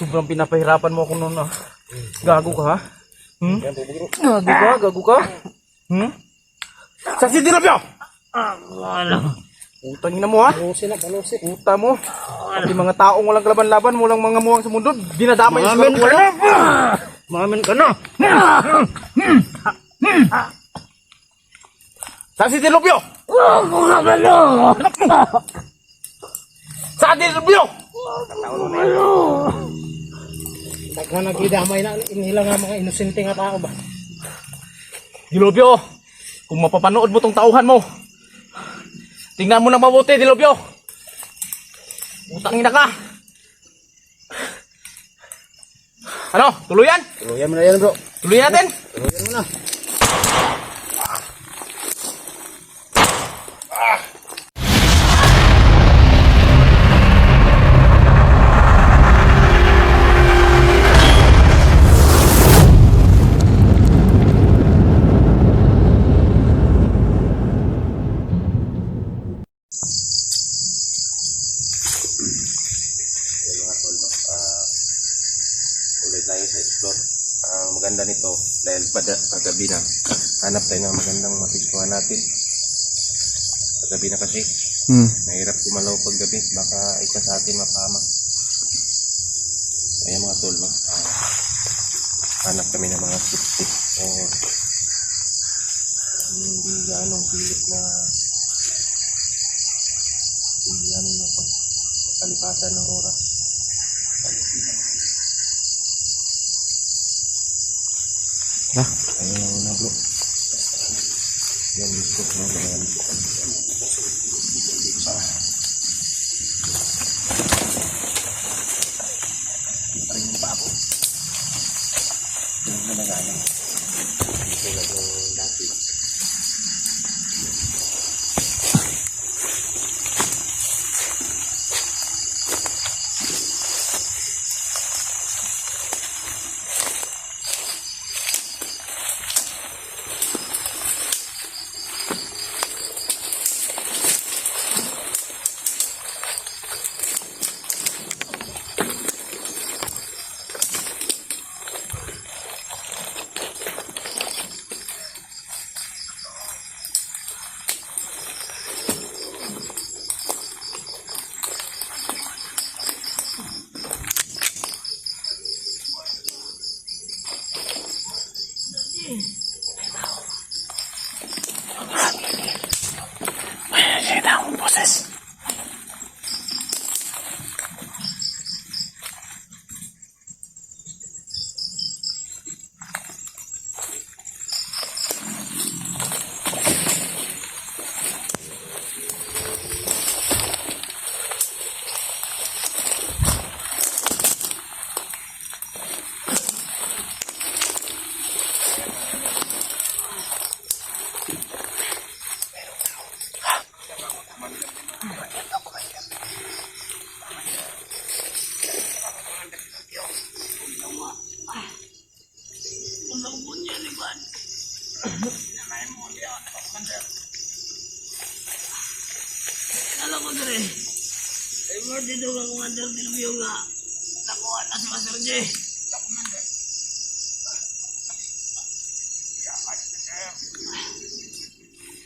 Sobrang pinapahirapan mo ako noon ah. Gago ka ha? Gago ka? Saksi Dilopyo! Ano? Utang ina mo ha? Balusin. Utang mo. Pati mga taong walang laban-laban, walang mga muwang sa mundo, dinadamay sa Mamin ka wala. na! Mamin ka na! Saksi Dilopyo! Mga gano! Saksi Dilopyo! Daghan nagidamay na inila nga mga inosente nga tao ba. Dilopyo, kung mapapanood mo tong tauhan mo, tingnan mo nang mabuti, Dilopyo. Utang ina ka. Ano? Tuluyan? Tuluyan mo na yan bro. Tuluyan natin? Tuluyan mo na. Ulit tayo sa explore. Ang maganda nito, dahil paggabi na, hanap tayo ng magandang mapigtuhan natin. Paggabi na kasi, mahirap gumalaw paggabi, baka isa sa atin mapahamak. Ayan mga tol, hanap kami ng mga tip-tip o hindi ganong pilit na hindi ganong na pagkalipatan ng oras. Ayun ang una bro. Yan dito no, ayan. Paring yung papo. Yung nalaganan. Dito lang yung dati. Boses. Alam ko dere. Ay mo dito ka commander Dilopyo nga. Nakuha na si Master J.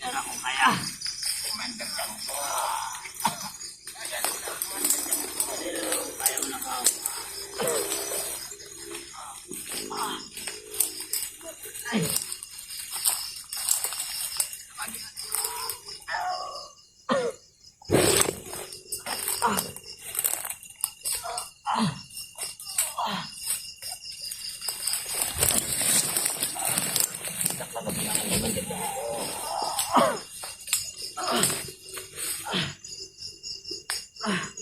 Era ko kaya. Commander ka mo. Kaya mo na ka. Ay.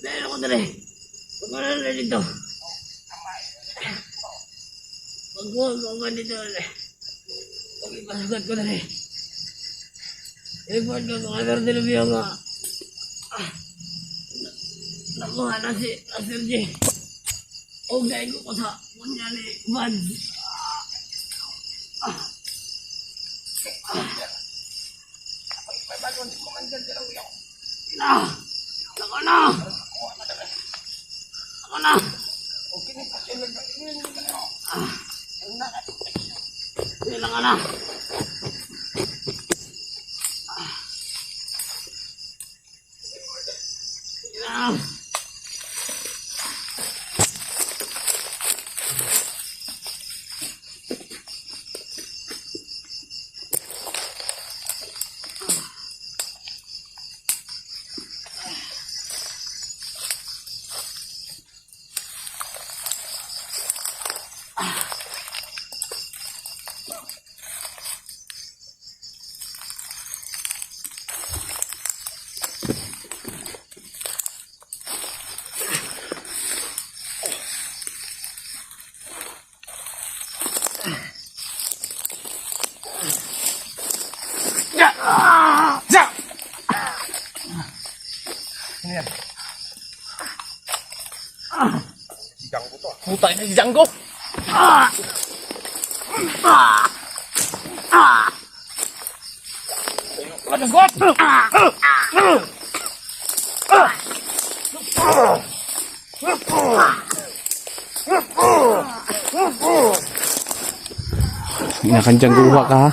Dahil ako dali. Huwag mo na dito. Huwag mo dito. Huwag ipasugat ko dali. Report ko kung Master Dilopyo nga. Nakuha na si Master J. Ugay ko sa kunyari Van. Ako na! Kailangan na. Kailangan. Putay na si Django. Inakan Django ka ha.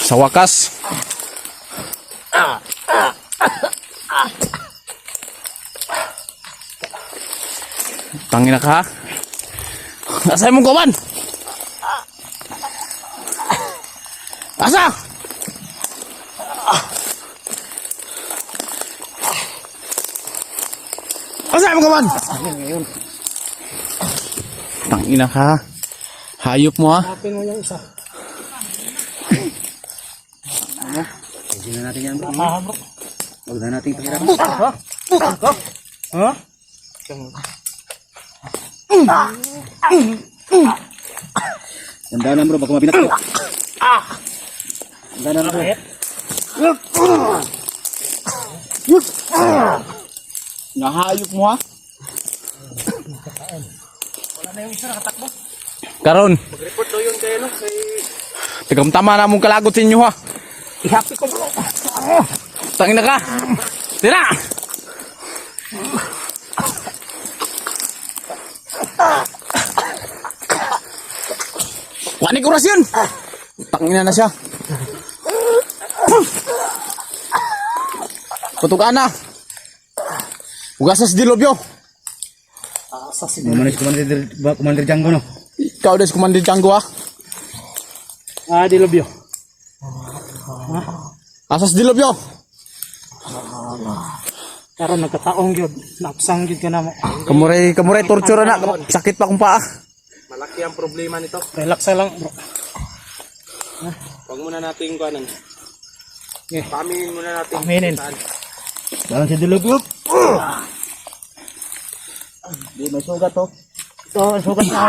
Sa wakas. Tangina ka ha. Asa mong kawan? Asa? Asa mong kawan? Tangina ka. Hayop mo ha. Hapin mo yung isa. Hindi na natin yan, bro. Bro. Huwag na natin pahirapan. Ha? Tandaan lang, bro. Baka mabinat ko. Tandaan lang, bro. Nahayop mo ha. Wala na yung isa nakatakbo. Karon. Mag-report daw yun kayo, no? Kay... Tigamtama na mong kalagot sa inyo ha. Ihapi ko bro. Tangina ka. Tira. Wanik oras yun. Tangina na siya. Putukan na. Ugasas dilobyo. Asa si Manis Commander Django, no? Ikaw des Commander Django ha. Dilobyo. Asas dilobyo. Karon nagkataong gyud. Napsang gyud ka na mo. Kamuray torture na. Sakit pa kung paa. Malaki ang problema nito. Relax lang bro. Huwag muna natin kuhanan. Okay. Paminin muna natin. Paminin. Saan? Dalam si Dilobyo. Di, may sugat, to. Ito, sugat na.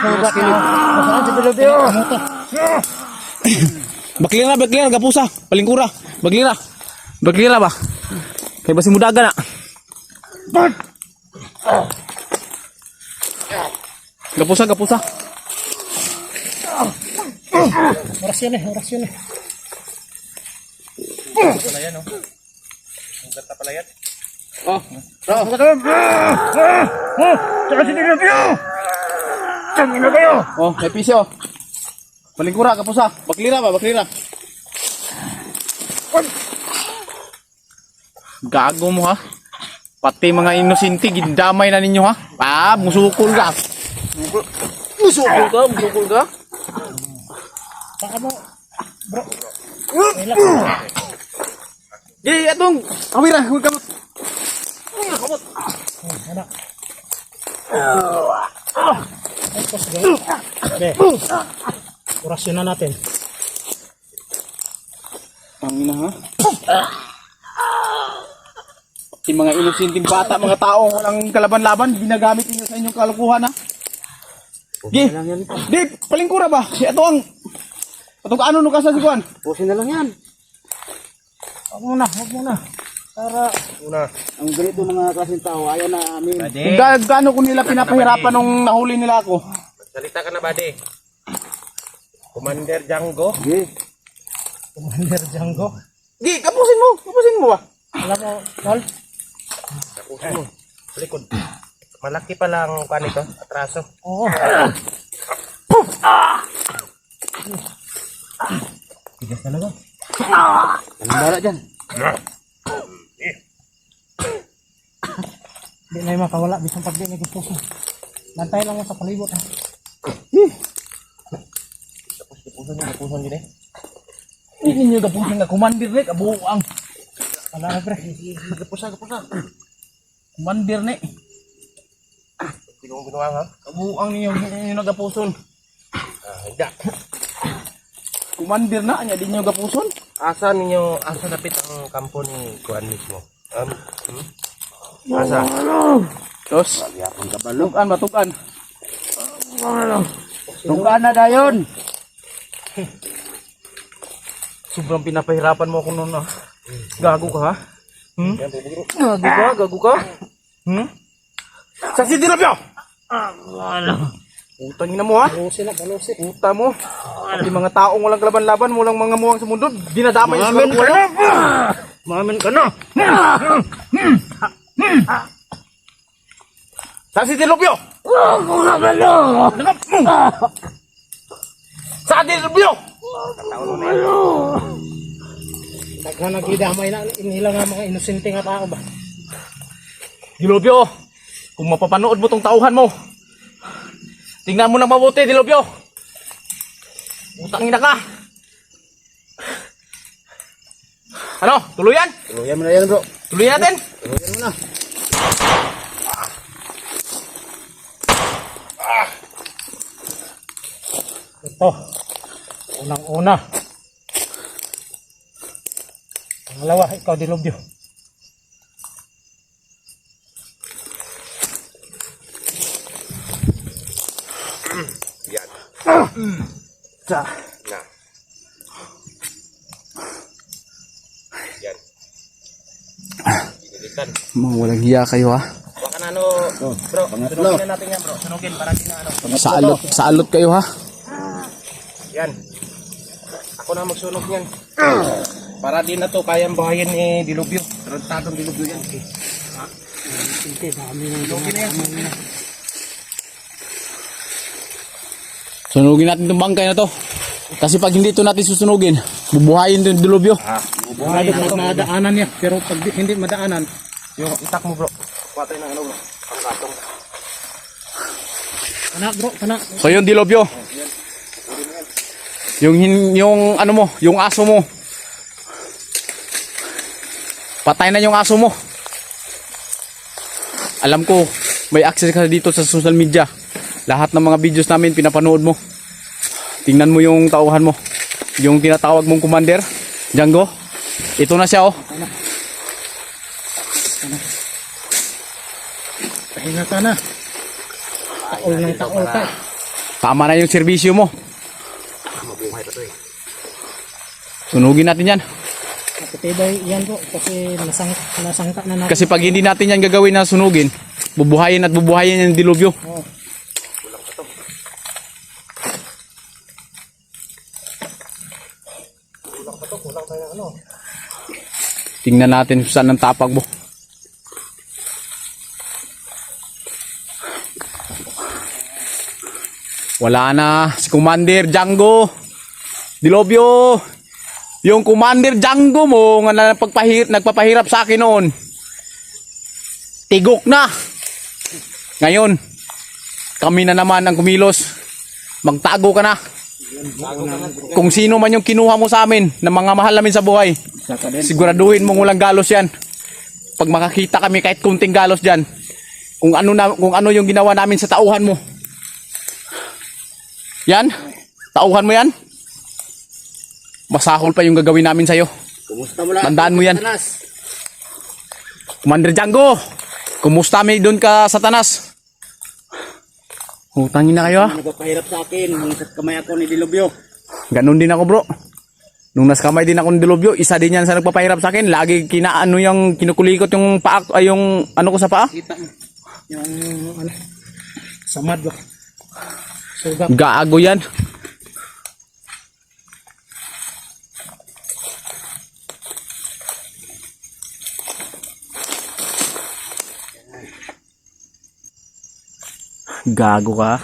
Sugat na. Masaan si Dilobyo? Baklira, gapusa. Palingkura. Baklira ba? Kaya basi mudaga na. Gapusa. Oras yun eh. Pala yan, oh. Ang gata pala yan. Oh, Saka si Dilobyo! Saan na kayo? oh, may piso. Palingkura, gapusa. Baklira. Gago mo ha. Pati mga inosente gindamay na ninyo ha. Musukol ka. Musukol ka? Saka mo. Bro. Relax lang. Di, atong. Awira, huwag kamot. Anak. Ay, pos go. Okay. Orasyon na natin. Pangina ha. Yung mga inosenteng bata, mga tao, walang kalaban-laban, ginagamit niyo sa inyong kalukuhan ha. Di, palingkura ba? Si ato ang, atong ano no kasa si Juan? Pusin na lang yan. Huwag muna. Para Ang ganito mga klaseng tao, ayaw na amin. Kung gaano ko nila pinapahirapan nung nahuli nila ako. Salita ka na, buddy. Commander Django. Sige. Commander Django. Gi, kapusin mo ba? Alam mo, Tol, Puso mo. Likod. Malaki pa lang pa nito, atraso. Oo. Tigas talaga. Anong bala dyan? Hindi na yung makawala. Bisang pag di may puso. Bantay lang mo sa palibot. Ha? Puso yun eh. Hindi nyo gapusin na kumandir ni. Kabuang. Wala na pre. Gapusa. Kumandir ni. Hindi ko ginawa nga. Kabuang ninyo. Hindi nyo nagapuson. Hindi. Kumandir na. Anya di nyo gapuson. Asa napit ang kampo ni Kuan mismo? Asa? Tos. Yapon ka balo. Tugan. Tugan na dayon. Sobrang pinapahirapan mo ako noon ah. Gago ka ha? Gago ka? Saksi dilapyo! Utangin na mo ha? Balusin na, balusin. Uta mo. Pati mga taong walang kalaban-laban, walang mga muwang sa mundo, dinadamay yung Mamin ka siguro. na! Mamin ka na! Saksi dilapyo! Saksi dilapyo! Daghan nagidamay na inila nga mga inosente nga tao ba? Dilobyo, kung mapapanood mo tong tauhan mo, tingnan mo na mabuti, Dilobyo. Utangin na ka. Ano, tuluyan? Tuluyan mo na yan bro. Tuluyan natin? Tuluyan mo na. Ito. Unang-una. Pangalawa, ikaw Dilobyo. Yan. Sa. Na. Yan. Ginilitan. Mga walang hiya kayo ha. Baka na ano, bro. Sunugin na natin yan bro. Sunugin para di na ano. Sa alot kayo ha. Yan. Ako na magsunog yan. Para di na to kayang bahayin ni Dilubyo. Tarantadong Dilubyo yan. Hindi, dami nang Sunugin na yan. Sunugin natin itong bangkay na to. Kasi pag hindi ito natin susunugin, bubuhayin din yung dilubyo. buhay na madaanan niya. Pero pag hindi madaanan, Yung itak mo bro. Patay ng ano bro. Ang gatong. anak bro, kana. So yung dilubyo. Yung ano mo, yung aso mo. Patay na yung aso mo. Alam ko, may access ka dito sa social media. Lahat ng mga videos namin pinapanood mo. Tingnan mo yung tauhan mo. Yung tinatawag mong commander, Django. Ito na siya oh. Pahinga ka na. Taol ng taol ka. Tama na yung serbisyo mo. Mabuhay pa to eh. Sunugin natin yan. Matitibay yan bro. Kasi nasangka na natin. Kasi pag hindi natin yan gagawin na sunugin, bubuhayin at bubuhayin yung dilubyo. Oh. Kulang tayo ng ano. Tingnan natin kung saan ang tapag mo. Wala na si Commander Django. Dilobyo. Yung Commander Django mo nga nagpapahirap sa akin noon. Tigok na. Ngayon, kami na naman ang kumilos. Magtago ka na. Kung sino man yung kinuha mo sa amin na mga mahal namin sa buhay, siguraduhin mong walang galos yan. Pag makakita kami kahit kunting galos dyan, kung ano yung ginawa namin sa tauhan mo. Yan, tauhan mo yan. Masahol pa yung gagawin namin sa'yo. Kumusta mo lang? Tandaan mo yan. Commander Django, kumusta may doon ka Satanas? Utangin na kayo ha. Nagpapahirap sa akin. Nung kamay ako ni Dilubyo. Ganon din ako bro. Nung naskamay din ako ng dilubyo, isa din yan sa nagpapahirap sa akin. Lagi kinaano yung kinukulikot yung paa, ay yung ano ko sa paa. Kita mo. Yung ano. Samad ba? Sugat. Gago yan. Gago ka.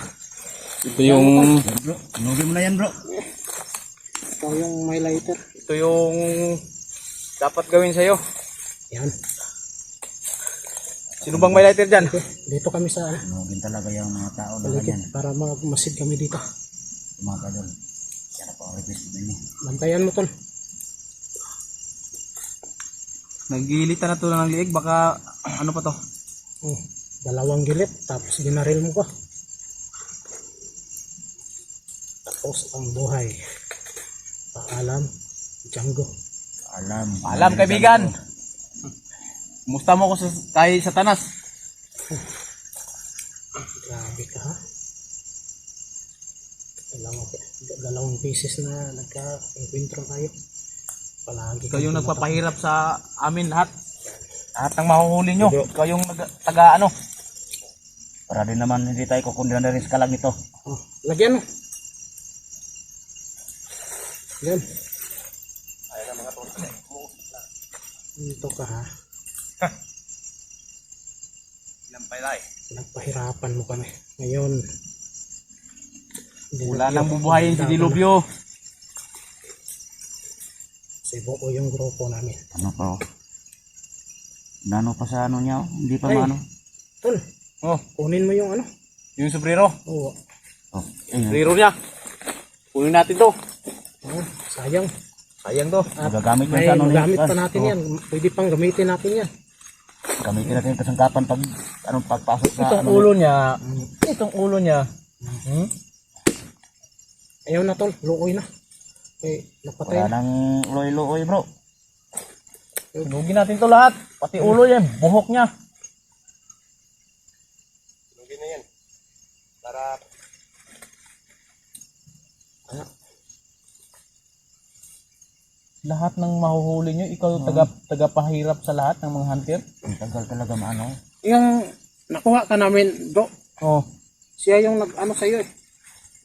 Ito yung... Bro, nugin mo na yan, bro. Ikaw yung may lighter. Ito yung... dapat gawin sa'yo. Yan. Sino bang may lighter dyan? Dito kami sa Nugin talaga yung mga tao na paligid ganyan. para magmasid kami dito. Mga kadol. Yan po ang request din niyo. Bantayan mo tol. Nagilita na to ng liig. Baka ano pa to? Oh, 2 gilit tapos binaril mo pa. Tapos ang buhay. Paalam, Django. Alam kaibigan. Kumusta mo ko sa tayo sa tanas? Grabe ka ha. 2 pieces na nagka-encuentro tayo. Palagi. Ikaw yung nagpapahirap sa amin lahat. Lahat ng mahuhuli nyo. Ikaw yung taga ano. Para din naman hindi tayo kukundihan na rin sa kalag nito. Oh, lagyan mo. Yan. Ito ka ha. Ilang palay. Nagpahirapan mo kami. Ngayon. Wala nang bubuhayin si Dilubyo. Si buo yung grupo namin. Ano pa oh? Nano pa sa ano niya oh? Hindi pa Ay. maano. Tol, Oh, kunin mo yung ano. yung sombrero. Oo. Oh, ayun. Sombrero niya. Kunin natin to. Oh, sayang. Sayang to. Magagamit yan May sa ano magamit niya. pa natin yan. Pwede pang gamitin natin yan. Gamitin natin yung kasangkapan pag anong pagpasok sa Itong ano. ulo niya. Itong ulo niya. Ayaw na tol, luoy na. Napatay Wala na. nang uloy-uloy bro. Sunugin natin to lahat. Pati ulo niya. Buhok niya. Lugin na yan. Para Lahat ng mahuhuli nyo. Ikaw yung tagapahirap sa lahat ng mga hunter. Ang tagal talaga maano. Yung nakuha ka namin, bro. Oh, Siya yung nag-ano sa'yo eh.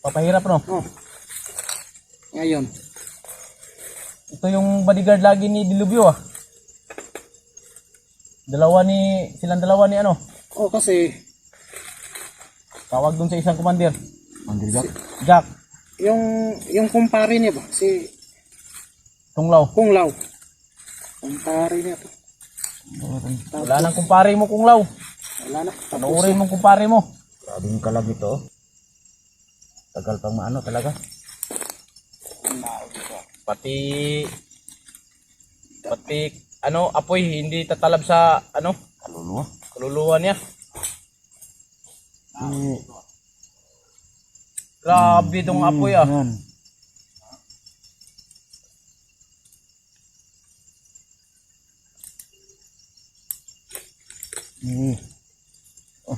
papahirap no. Oh. Ngayon. Ito yung bodyguard lagi ni Dilubyo ah. Silang dalawa ni ano. Oh, kasi Tawag dun sa isang commander. Mandirgak. Jack. yung kumpare niya ba? Si Tunglaw. Kung Lao. Kumpare niya to. Wala nang kumpare mo Kunglaw. Wala na. Panuorin mong kumpare mo. Grabe yung kalag ito oh. Tagal pang maano talaga. Pati ano apoy hindi tatalab sa ano Kaluluwa. kaluluwa niya. Grabe itong apoy ah. Yan. Oh.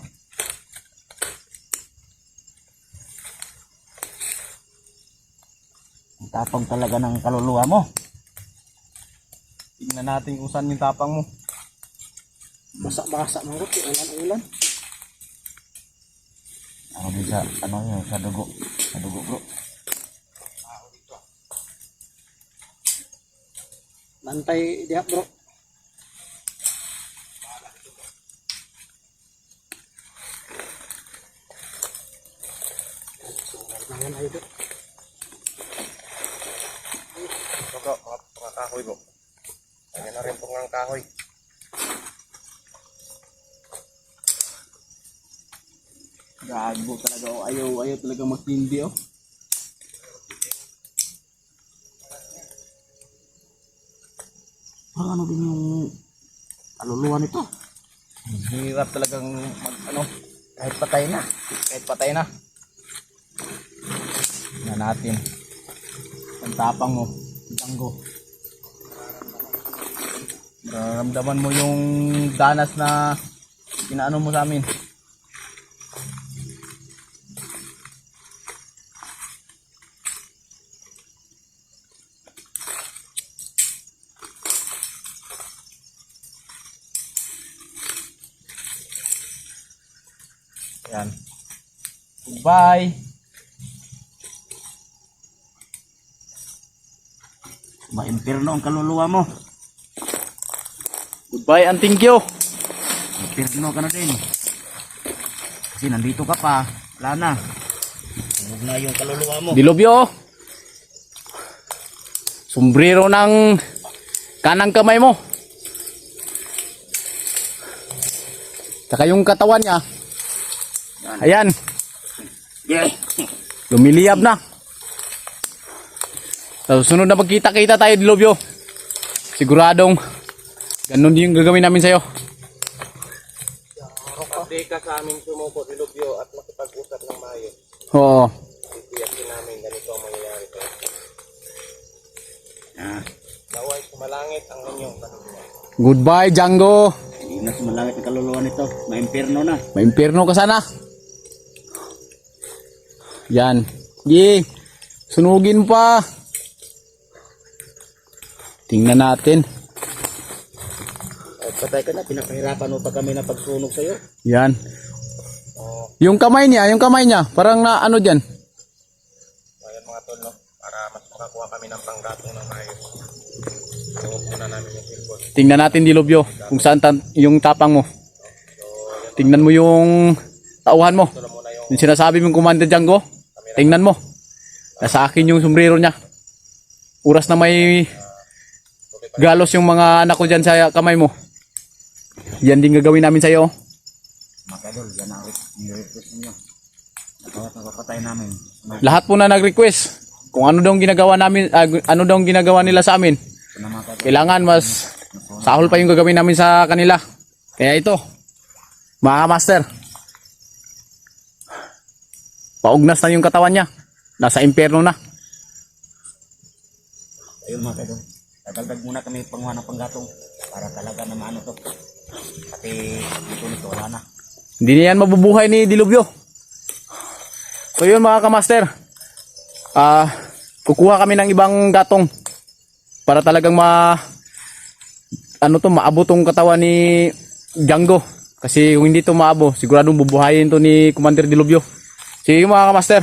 Ang tapang talaga ng kaluluwa mo. Tingnan natin kung saan yung tapang mo. Basa-basa mga rupi. Ulan-ulan. Ako din sa ano yun, sa dugo. Sa dugo bro. Bantay diha bro. Nangan ay bro. ito bro, mga kahoy bro. Kanya na rin pong ang kahoy. Gago talaga oh. Ayaw talaga magtindi oh. Parang ano din yung kaluluwa nito. Hirap talagang ano kahit patay na. Kahit patay na. Tingnan natin. Ang tapang mo. Tanggo. Nararamdaman mo yung danas na inaano mo sa amin. Yan. Goodbye. Ma-impirno ang kaluluwa mo. Goodbye and thank you. Impirno ka na din. Kasi nandito ka pa. Wala na. Sunog na yung kaluluwa mo. Dilobyo. Sombrero ng kanang kamay mo. Saka yung katawan niya. Ayan. Yeah. Lumiliyab na. So, sunod na magkita-kita tayo, Dilobyo. Siguradong ganun din yung gagawin namin sa'yo. Hindi ka sa amin sumuko, Dilobyo, at makipag-usap ng maayos. Oo. Titiyakin namin ganito ang mangyayari sa'yo. Naway sumalangit ang inyong kaluluwa. Goodbye, Django. Hindi na sumalangit ang kaluluwa nito. Maimpirno na. Maimpirno ka sana. Yan. Gi. Sunugin pa. Tingnan natin. Ay, patay ka na. Pinapahirapan mo pa kami na pagsunog sa'yo. Yan. Yung kamay niya, parang na ano dyan. Ayan mga tol, no? Para mas makakuha kami ng panggatong ng maayos. Suot muna namin yung silbon. Tingnan natin, Dilobyo, kung saan yung tapang mo. Tingnan mo yung tauhan mo. Yung sinasabi mong Commander Django, tingnan mo. Nasa akin yung sombrero niya. Oras na may galos yung mga anak ko dyan sa kamay mo. Yan din gagawin namin sa'yo. Mga kadol, yan ang request ninyo. Nakawat na papatay namin. Lahat po na nag-request kung ano daw ang ginagawa namin, ano daw ang ginagawa nila sa amin. Kailangan mas sahol pa yung gagawin namin sa kanila. Kaya ito, mga master, paugnas na yung katawan niya. Nasa impyerno na. Ayun mga kadol. Dadagdag muna kami panguha ng panggatong para talaga na maano to. Pati nito wala na. Hindi na yan mabubuhay ni Dilobyo. So yun mga kamaster, kukuha kami ng ibang gatong para talagang maabot tong katawan ni Django. Kasi kung hindi to maabo, siguradong bubuhayin to ni Commander Dilobyo. Sige mga kamaster.